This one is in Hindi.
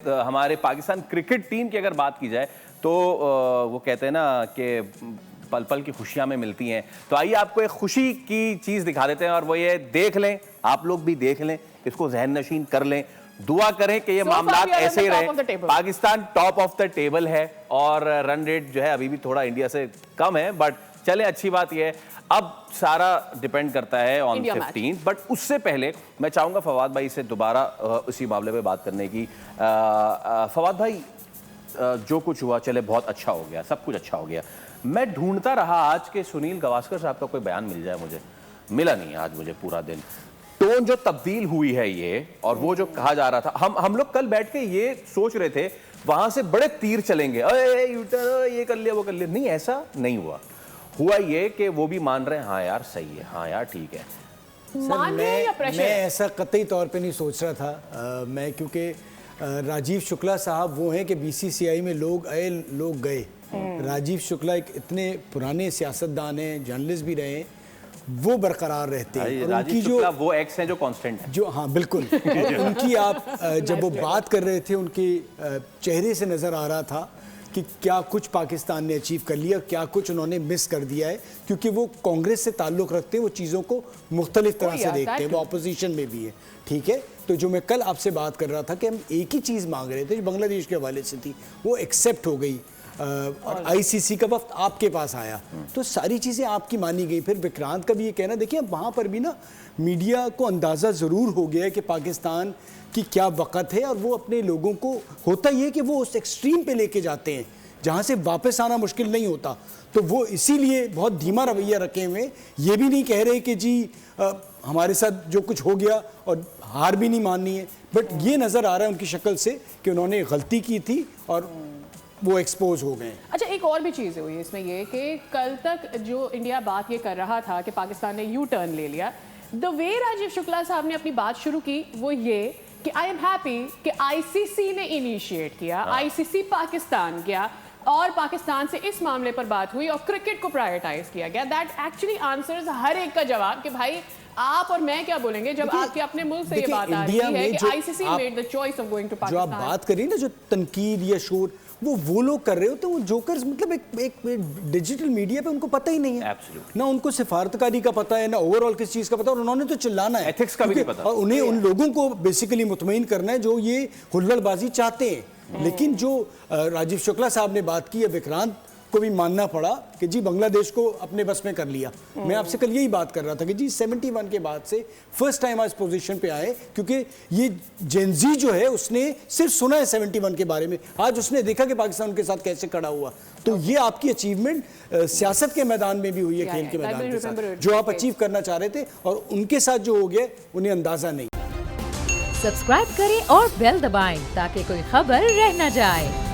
हमारे पाकिस्तान क्रिकेट टीम की अगर बात की जाए तो वो कहते हैं ना कि पल पल की खुशियां में मिलती हैं। तो आइए आपको एक खुशी की चीज़ दिखा देते हैं और वो ये देख लें, आप लोग भी देख लें, इसको जहन नशीन कर लें, दुआ करें कि ये मामलात ऐसे ही रहे। Pakistan top of the table है और रन रेट जो है अभी भी थोड़ा इंडिया से कम है, बट चले अच्छी बात यह है अब सारा डिपेंड करता है ऑन 15। बट उससे पहले मैं चाहूंगा फवाद भाई से दोबारा उसी मामले पे बात करने की। फवाद भाई, जो कुछ हुआ चले बहुत अच्छा हो गया, सब कुछ अच्छा हो गया। मैं ढूंढता रहा आज के सुनील गावस्कर साहब का कोई बयान मिल जाए, मुझे मिला नहीं आज मुझे पूरा दिन। टोन जो तब्दील हुई है ये, और वो जो कहा जा रहा था, हम लोग कल बैठ के ये सोच रहे थे वहां से बड़े तीर चलेंगे, ये कर लिया वो कर लिया, नहीं ऐसा नहीं हुआ। हुआ ये कि वो भी मान रहे हैं हाँ यार सही है, हाँ यार ठीक है। सर, मैं ऐसा कतई तौर पे नहीं सोच रहा था। मैं क्योंकि राजीव शुक्ला साहब वो हैं कि बीसीसीआई में लोग आए लोग गए। राजीव शुक्ला एक इतने पुराने सियासतदान हैं, जर्नलिस्ट भी रहे, वो बरकरार रहते हैं। और उनकी जो वो एक्स हैं जो कांस्टेंट है, जो हाँ बिल्कुल उनकी आप जब वो बात कर रहे थे उनके चेहरे से नज़र आ रहा था कि क्या कुछ पाकिस्तान ने अचीव कर लिया, क्या कुछ उन्होंने मिस कर दिया है, क्योंकि वो कांग्रेस से ताल्लुक़ रखते हैं, वो चीज़ों को मुख्तलिफ तरह से देखते हैं, वो अपोजिशन में भी है। ठीक है, तो जो मैं कल आपसे बात कर रहा था कि हम एक ही चीज़ मांग रहे थे जो बांग्लादेश के हवाले से थी, वो एक्सेप्ट हो गई और आईसीसी का वक्त आपके पास आया तो सारी चीज़ें आपकी मानी गई। फिर विक्रांत का भी ये कहना, देखिए वहाँ पर भी ना मीडिया को अंदाज़ा ज़रूर हो गया है कि पाकिस्तान कि क्या वक़्त है, और वो अपने लोगों को होता ये कि वो उस एक्सट्रीम पे लेके जाते हैं जहाँ से वापस आना मुश्किल नहीं होता। तो वो इसीलिए बहुत धीमा रवैया रखे हुए, ये भी नहीं कह रहे कि जी हमारे साथ जो कुछ हो गया और हार भी नहीं माननी है, बट ये नज़र आ रहा है उनकी शक्ल से कि उन्होंने गलती की थी और वो एक्सपोज हो गए। अच्छा, एक और भी चीज़ हुई इसमें ये कि कल तक जो इंडिया बात ये कर रहा था कि पाकिस्तान ने यू टर्न ले लिया, द वे राजीव शुक्ला साहब ने अपनी बात शुरू की वो ये कि आई एम हैप्पी कि आईसीसी ने इनिशिएट किया, आईसीसी पाकिस्तान गया और पाकिस्तान से इस मामले पर बात हुई और क्रिकेट को प्रायोरिटाइज किया गया। दैट एक्चुअली आंसर्स हर एक का जवाब कि भाई आप और मैं क्या बोलेंगे जब आपके अपने मुल्क से ये बात आ रही है कि ICC made the choice of going to Pakistan. जो आप बात करिए ना, जो तनकीद या शोर वो लोग कर रहे होते हैं, वो जोकर्स, मतलब एक डिजिटल मीडिया पे उनको पता ही नहीं है ना, उनको सिफारतकारी का पता है ना ओवरऑल किस चीज़ का पता है, और उन्होंने तो चिल्लाना है, एथिक्स का भी नहीं पता, और उन्हें उन लोगों को बेसिकली मुतमईन करना है जो ये हुल्लड़बाजी चाहते हैं। लेकिन जो राजीव शुक्ला साहब ने बात की है, विक्रांत को भी मानना पड़ा कि जी बांग्लादेश को अपने बस में कर लिया। मैं आपसे कल यही बात कर रहा था कि जी 71 के बाद से फर्स्ट टाइम आज पोजीशन पे आए, क्योंकि ये जेनजी जो है उसने सिर्फ सुना है 71 के बारे में, आज उसने देखा कि पाकिस्तान उनके साथ कैसे खड़ा हुआ। तो ये आपकी अचीवमेंट सियासत के मैदान में भी हुई है, खेल के मैदान के साथ जो आप अचीव करना चाह रहे थे, और उनके साथ जो हो गया उन्हें अंदाजा नहीं। सब्सक्राइब करें और बेल दबाएं ताकि कोई खबर रह न जाए।